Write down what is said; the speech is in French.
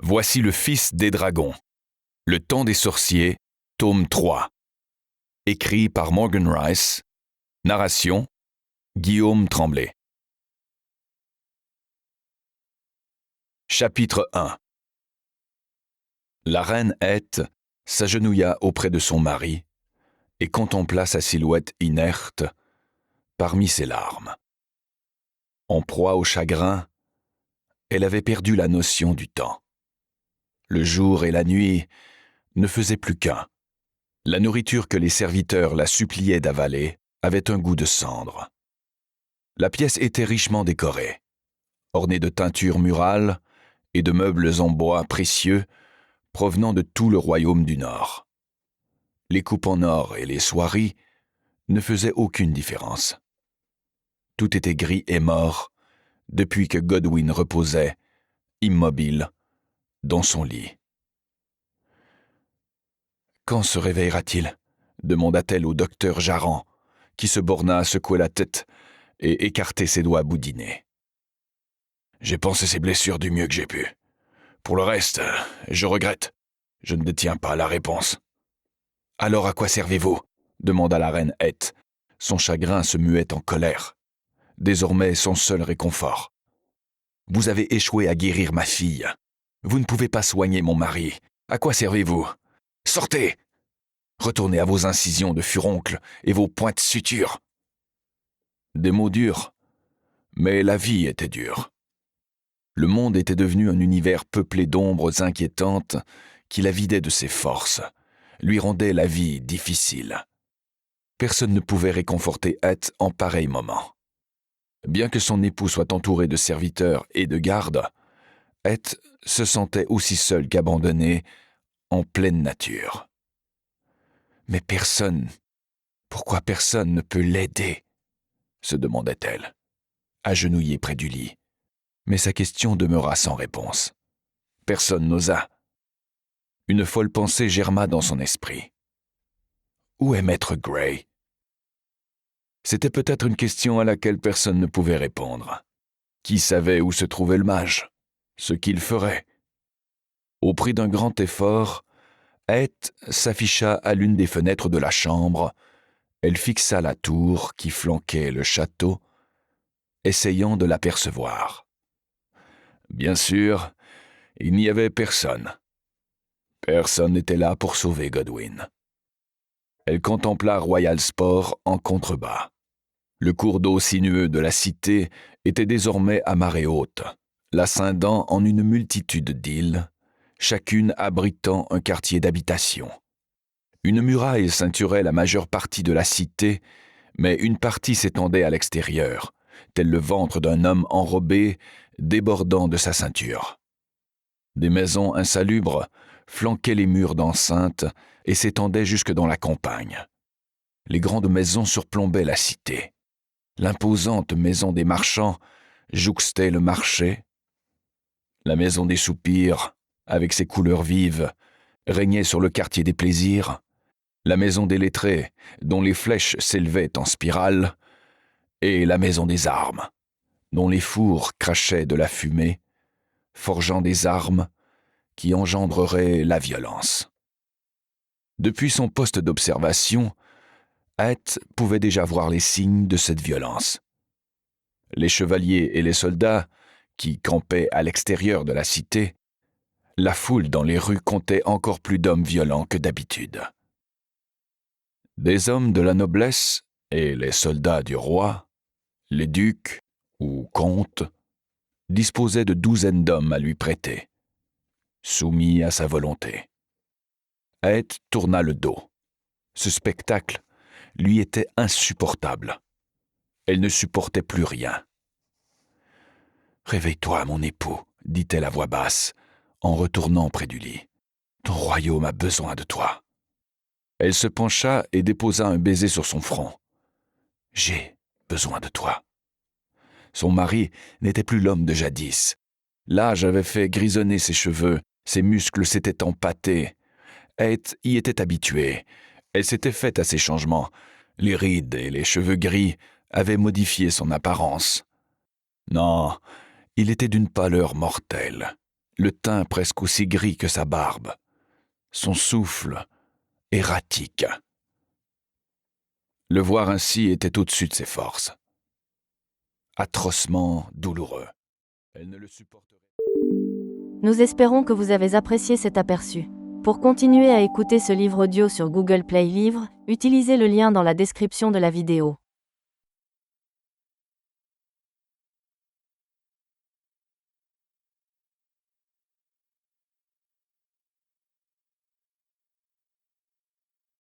Voici le Fils des dragons. Le temps des sorciers, tome 3. Écrit par Morgan Rice. Narration, Guillaume Tremblay. Chapitre 1. La reine Heth s'agenouilla auprès de son mari et contempla sa silhouette inerte parmi ses larmes. En proie au chagrin, elle avait perdu la notion du temps. Le jour et la nuit ne faisaient plus qu'un. La nourriture que les serviteurs la suppliaient d'avaler avait un goût de cendre. La pièce était richement décorée, ornée de teintures murales et de meubles en bois précieux provenant de tout le royaume du Nord. Les coupes en or et les soieries ne faisaient aucune différence. Tout était gris et mort depuis que Godwyn reposait, immobile, dans son lit. « Quand se réveillera-t-il » demanda-t-elle au docteur Jarran, qui se borna à secouer la tête et écarter ses doigts boudinés. « J'ai pansé ses blessures du mieux que j'ai pu. Pour le reste, je regrette. Je ne détiens pas la réponse. »« Alors à quoi servez-vous » demanda la reine Heth. Son chagrin se muait en colère. Désormais son seul réconfort. « Vous avez échoué à guérir ma fille. Vous ne pouvez pas soigner mon mari. À quoi servez-vous ? Sortez ! Retournez à vos incisions de furoncle et vos pointes sutures. » Des mots durs, mais la vie était dure. Le monde était devenu un univers peuplé d'ombres inquiétantes qui la vidaient de ses forces, lui rendaient la vie difficile. Personne ne pouvait réconforter Heth en pareil moment. Bien que son époux soit entouré de serviteurs et de gardes, Heth se sentait aussi seule qu'abandonnée en pleine nature. Mais pourquoi personne ne peut l'aider ? Se demandait-elle, agenouillée près du lit. Mais sa question demeura sans réponse. Personne n'osa. Une folle pensée germa dans son esprit. Où est Maître Grey ? C'était peut-être une question à laquelle personne ne pouvait répondre. Qui savait où se trouvait le mage ? Ce qu'il ferait ? Au prix d'un grand effort, Heth s'afficha à l'une des fenêtres de la chambre. Elle fixa la tour qui flanquait le château, essayant de l'apercevoir. Bien sûr, il n'y avait personne. Personne n'était là pour sauver Godwyn. Elle contempla Royal Sport en contrebas. Le cours d'eau sinueux de la cité était désormais à marée haute, la scindant en une multitude d'îles, chacune abritant un quartier d'habitation. Une muraille ceinturait la majeure partie de la cité, mais une partie s'étendait à l'extérieur, tel le ventre d'un homme enrobé débordant de sa ceinture. Des maisons insalubres flanquaient les murs d'enceinte et s'étendaient jusque dans la campagne. Les grandes maisons surplombaient la cité. L'imposante maison des marchands jouxtait le marché. La maison des soupirs, avec ses couleurs vives, régnait sur le quartier des plaisirs. La maison des lettrés, dont les flèches s'élevaient en spirale, et la maison des armes, dont les fours crachaient de la fumée, forgeant des armes qui engendreraient la violence. Depuis son poste d'observation, Heth pouvait déjà voir les signes de cette violence. Les chevaliers et les soldats, qui campaient à l'extérieur de la cité, la foule dans les rues comptait encore plus d'hommes violents que d'habitude. Des hommes de la noblesse et les soldats du roi, les ducs ou comtes, disposaient de douzaines d'hommes à lui prêter, soumis à sa volonté. Heth tourna le dos. Ce spectacle lui était insupportable. Elle ne supportait plus rien. « Réveille-toi, mon époux, » dit-elle à voix basse, en retournant près du lit. « Ton royaume a besoin de toi. » Elle se pencha et déposa un baiser sur son front. « J'ai besoin de toi. » Son mari n'était plus l'homme de jadis. L'âge avait fait grisonner ses cheveux, ses muscles s'étaient empâtés. Heth y était habituée. Elle s'était faite à ces changements. Les rides et les cheveux gris avaient modifié son apparence. Non, il était d'une pâleur mortelle. le teint presque aussi gris que sa barbe, son souffle erratique. Le voir ainsi était au-dessus de ses forces. Atrocement douloureux. Elle ne le supporterait. Nous espérons que vous avez apprécié cet aperçu. Pour continuer à écouter ce livre audio sur Google Play Livres, utilisez le lien dans la description de la vidéo.